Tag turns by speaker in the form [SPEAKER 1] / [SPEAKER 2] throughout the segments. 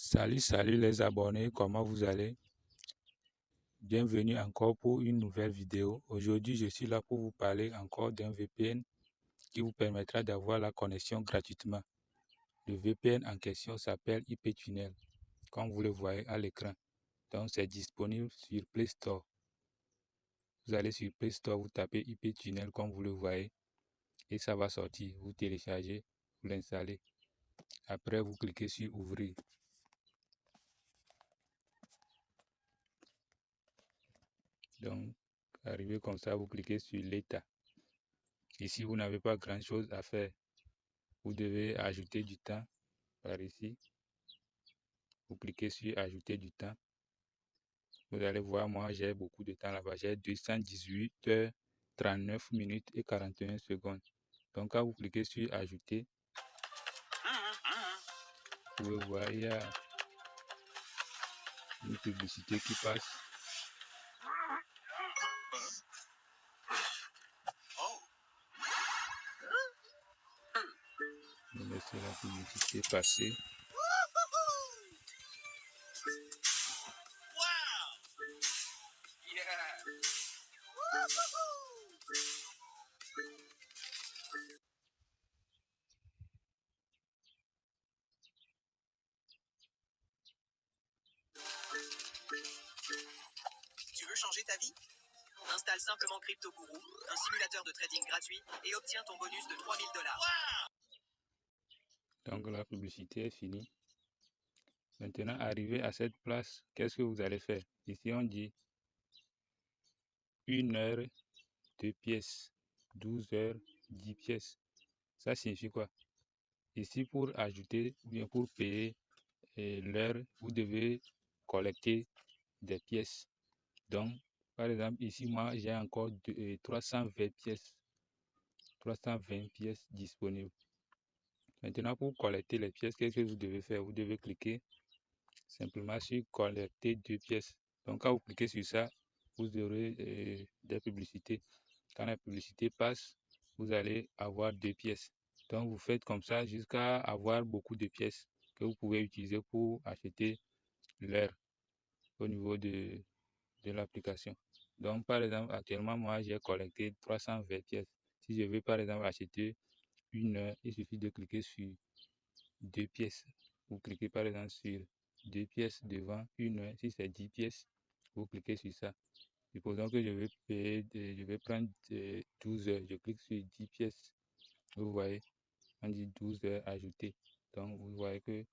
[SPEAKER 1] Salut les abonnés, comment vous allez? Bienvenue encore pour une nouvelle vidéo. Aujourd'hui, je suis là pour vous parler encore d'un VPN qui vous permettra d'avoir la connexion gratuitement. Le VPN en question s'appelle IP-Tunnel, comme vous le voyez à l'écran. Donc, c'est disponible sur Play Store. Vous allez sur Play Store, vous tapez IP-Tunnel comme vous le voyez et ça va sortir. Vous téléchargez, vous l'installez. Après, vous cliquez sur Ouvrir. Donc, arrivé comme ça, vous cliquez sur l'état. Ici, vous n'avez pas grand-chose à faire. Vous devez ajouter du temps par ici. Vous cliquez sur ajouter du temps. Vous allez voir, moi, j'ai beaucoup de temps là-bas. J'ai 218 heures, 39 minutes et 41 secondes. Donc, quand vous cliquez sur ajouter, vous pouvez voir, il y a une publicité qui passe. Je vais laisser la publicité passer.
[SPEAKER 2] Tu veux changer ta vie? Installe simplement CryptoGuru, un simulateur de trading gratuit, et obtiens ton bonus de 3000 $.
[SPEAKER 1] Donc, la publicité est finie. Maintenant, arrivé à cette place, qu'est-ce que vous allez faire? Ici, on dit 1 heure, 2 pièces, 12 heures, 10 pièces. Ça signifie quoi? Ici, pour ajouter ou bien pour payer l'heure, vous devez collecter des pièces. Donc, par exemple, ici, moi, j'ai encore 320 pièces. 320 pièces disponibles. Maintenant, pour collecter les pièces, qu'est-ce que vous devez faire? Vous devez cliquer simplement sur collecter 2 pièces. Donc, quand vous cliquez sur ça, vous aurez des publicités. Quand la publicité passe, vous allez avoir 2 pièces. Donc, vous faites comme ça jusqu'à avoir beaucoup de pièces que vous pouvez utiliser pour acheter l'heure au niveau de l'application. Donc, par exemple, actuellement, moi, j'ai collecté 320 pièces. Si je veux, par exemple, acheter une heure, il suffit de cliquer sur 2 pièces. Vous cliquez, par exemple, sur 2 pièces devant une heure. Si c'est 10 pièces, vous cliquez sur ça. Supposons que je vais payer, je vais prendre 12 heures. Je clique sur 10 pièces. Vous voyez, on dit 12 heures ajoutées. Donc, vous voyez que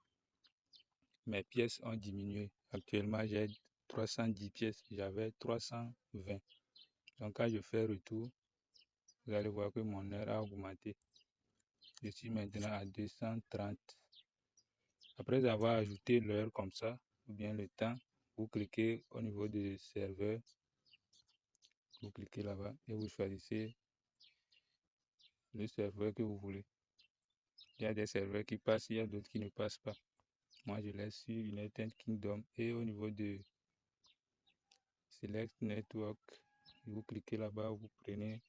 [SPEAKER 1] mes pièces ont diminué. Actuellement, j'ai 310 pièces. J'avais 320. Donc, quand je fais retour, vous allez voir que mon heure a augmenté. Je suis maintenant à 230. Après avoir ajouté l'heure comme ça, ou bien le temps, vous cliquez au niveau du serveur. Vous cliquez là-bas et vous choisissez le serveur que vous voulez. Il y a des serveurs qui passent, il y a d'autres qui ne passent pas. Moi, je laisse sur United Kingdom et au niveau de Select Network, vous cliquez là-bas, vous prenez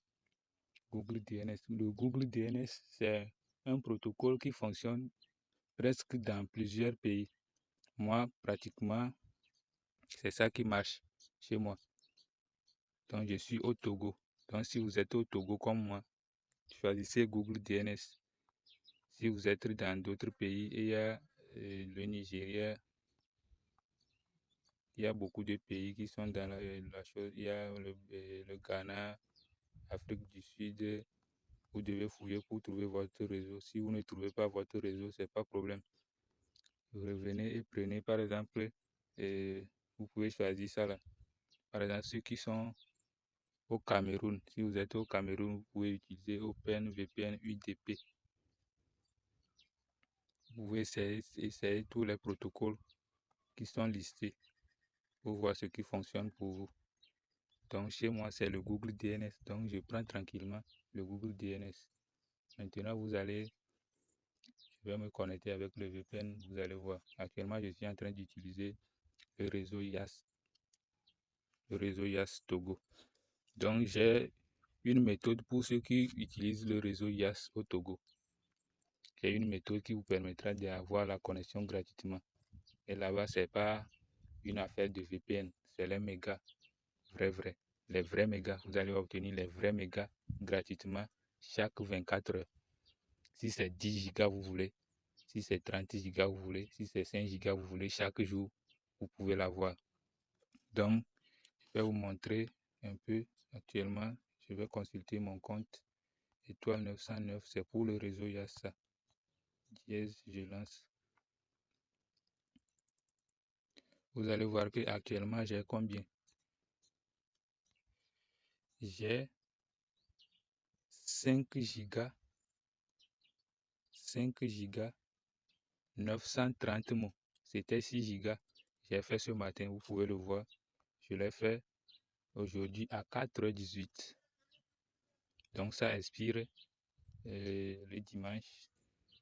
[SPEAKER 1] Google DNS. Le Google DNS, c'est un protocole qui fonctionne presque dans plusieurs pays. Moi, pratiquement, c'est ça qui marche chez moi. Donc, je suis au Togo. Donc, si vous êtes au Togo comme moi, choisissez Google DNS. Si vous êtes dans d'autres pays, il y a le Nigeria, il y a beaucoup de pays qui sont dans la chose. Il y a le Ghana, Afrique du Sud. Vous devez fouiller pour trouver votre réseau. Si vous ne trouvez pas votre réseau, c'est pas problème. Vous revenez et prenez par exemple, vous pouvez choisir ça là. Par exemple, ceux qui sont au Cameroun. Si vous êtes au Cameroun, vous pouvez utiliser OpenVPN UDP. Vous pouvez essayer tous les protocoles qui sont listés pour voir ce qui fonctionne pour vous. Donc chez moi, c'est le Google DNS. Donc je prends tranquillement le Google DNS. Maintenant, je vais me connecter avec le VPN. Vous allez voir. Actuellement, je suis en train d'utiliser le réseau YAS. Le réseau YAS Togo. Donc j'ai une méthode pour ceux qui utilisent le réseau YAS au Togo. J'ai une méthode qui vous permettra d'avoir la connexion gratuitement. Et là-bas, c'est pas une affaire de VPN, c'est les mégas, vrai. Les vrais mégas, vous allez obtenir les vrais mégas gratuitement chaque 24 heures. Si c'est 10 gigas vous voulez, si c'est 30 gigas vous voulez, si c'est 5 gigas vous voulez, chaque jour, vous pouvez l'avoir. Donc, je vais vous montrer un peu actuellement. Je vais consulter mon compte étoile 909, c'est pour le réseau Yassa. Dièse, je lance. Vous allez voir que actuellement j'ai combien? J'ai 5 gigas 930 mots. C'était 6 gigas. J'ai fait ce matin, vous pouvez le voir. Je l'ai fait aujourd'hui à 4h18. Donc ça expire le dimanche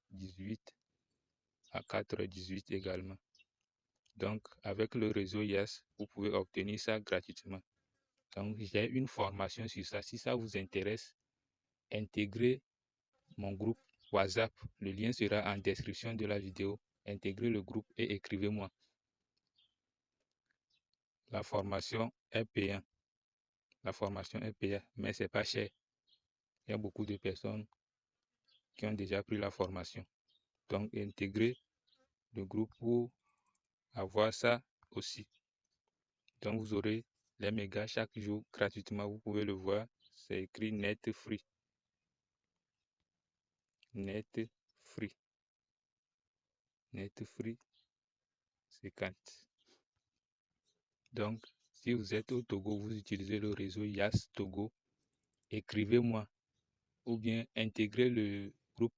[SPEAKER 1] 18 à 4h18 également. Donc avec le réseau YAS, vous pouvez obtenir ça gratuitement. Donc j'ai une formation sur ça. Si ça vous intéresse, intégrez mon groupe WhatsApp. Le lien sera en description de la vidéo. Intégrez le groupe et écrivez-moi. La formation est payante. La formation est payante, mais c'est pas cher. Il y a beaucoup de personnes qui ont déjà pris la formation. Donc, intégrez le groupe pour avoir ça aussi. Donc, vous aurez les mégas chaque jour gratuitement. Vous pouvez le voir. C'est écrit net free. Net free. Net free 50. Donc, si vous êtes au Togo, vous utilisez le réseau YAS Togo, écrivez-moi ou bien intégrez le groupe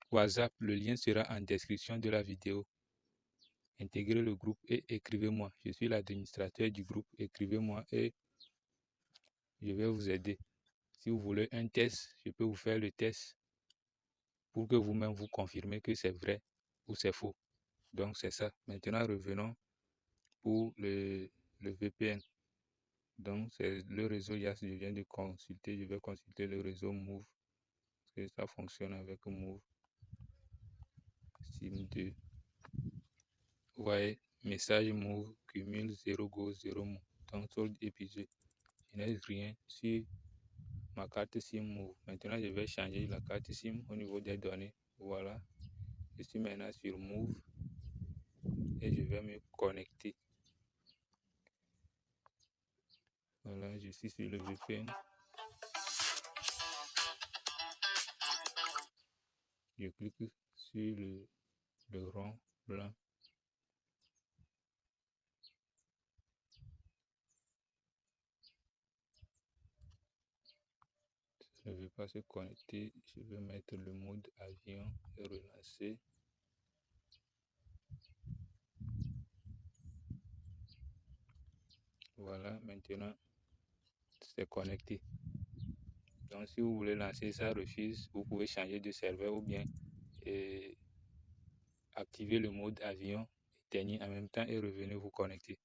[SPEAKER 1] WhatsApp. Le lien sera en description de la vidéo. Intégrez le groupe et écrivez-moi. Je suis l'administrateur du groupe. Écrivez-moi et je vais vous aider. Si vous voulez un test, je peux vous faire le test pour que vous-même vous confirmez que c'est vrai ou c'est faux. Donc, c'est ça. Maintenant, revenons pour le VPN. Donc, c'est le réseau YAS. Je viens de consulter. Je vais consulter le réseau Move. Parce que ça fonctionne avec Move. SIM2. Vous voyez, message Move, cumule 0 go 0 mots. Donc, solde épuisé. Je n'ai rien sur ma carte SIM Move. Maintenant, je vais changer la carte SIM au niveau des données. Voilà. Je suis maintenant sur Move et je vais me connecter. Voilà, je suis sur le VPN. Je clique sur le rond blanc. Ça ne veut pas se connecter. Je vais mettre le mode avion et relancer. Voilà, maintenant c'est connecté. Donc si vous voulez lancer ça refuse, vous pouvez changer de serveur ou bien activer le mode avion, éteindre en même temps et revenir vous connecter.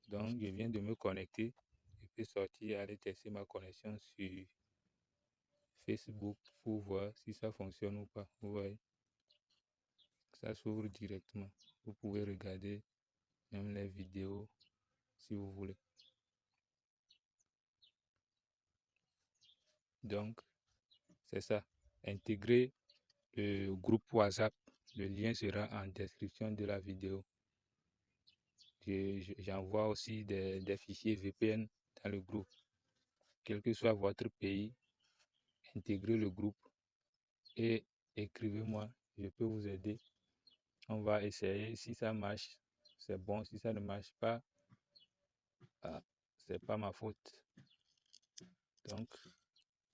[SPEAKER 1] Donc je viens de me connecter. Je peux sortir et aller tester ma connexion sur Facebook pour voir si ça fonctionne ou pas. Vous voyez, ça s'ouvre directement. Vous pouvez regarder même les vidéos si vous voulez. Donc, c'est ça. Intégrer le groupe WhatsApp. Le lien sera en description de la vidéo. J'envoie aussi des fichiers VPN dans le groupe. Quel que soit votre pays, intégrez le groupe et écrivez-moi. Je peux vous aider. On va essayer. Si ça marche, c'est bon. Si ça ne marche pas, c'est pas ma faute. Donc,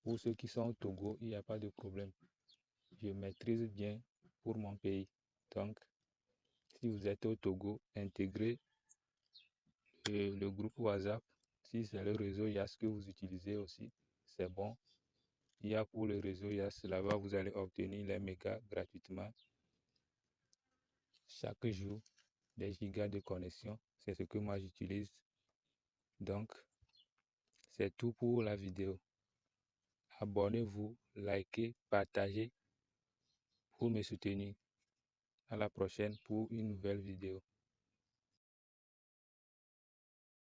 [SPEAKER 1] pour ceux qui sont au Togo, il n'y a pas de problème. Je maîtrise bien pour mon pays. Donc, si vous êtes au Togo, intégrez le groupe WhatsApp. Si c'est le réseau YAS que vous utilisez aussi, c'est bon. Il y a pour le réseau YAS, là-bas, vous allez obtenir les mégas gratuitement. Chaque jour, des gigas de connexion. C'est ce que moi j'utilise. Donc, c'est tout pour la vidéo. Abonnez-vous, likez, partagez pour me soutenir. À la prochaine pour une nouvelle vidéo.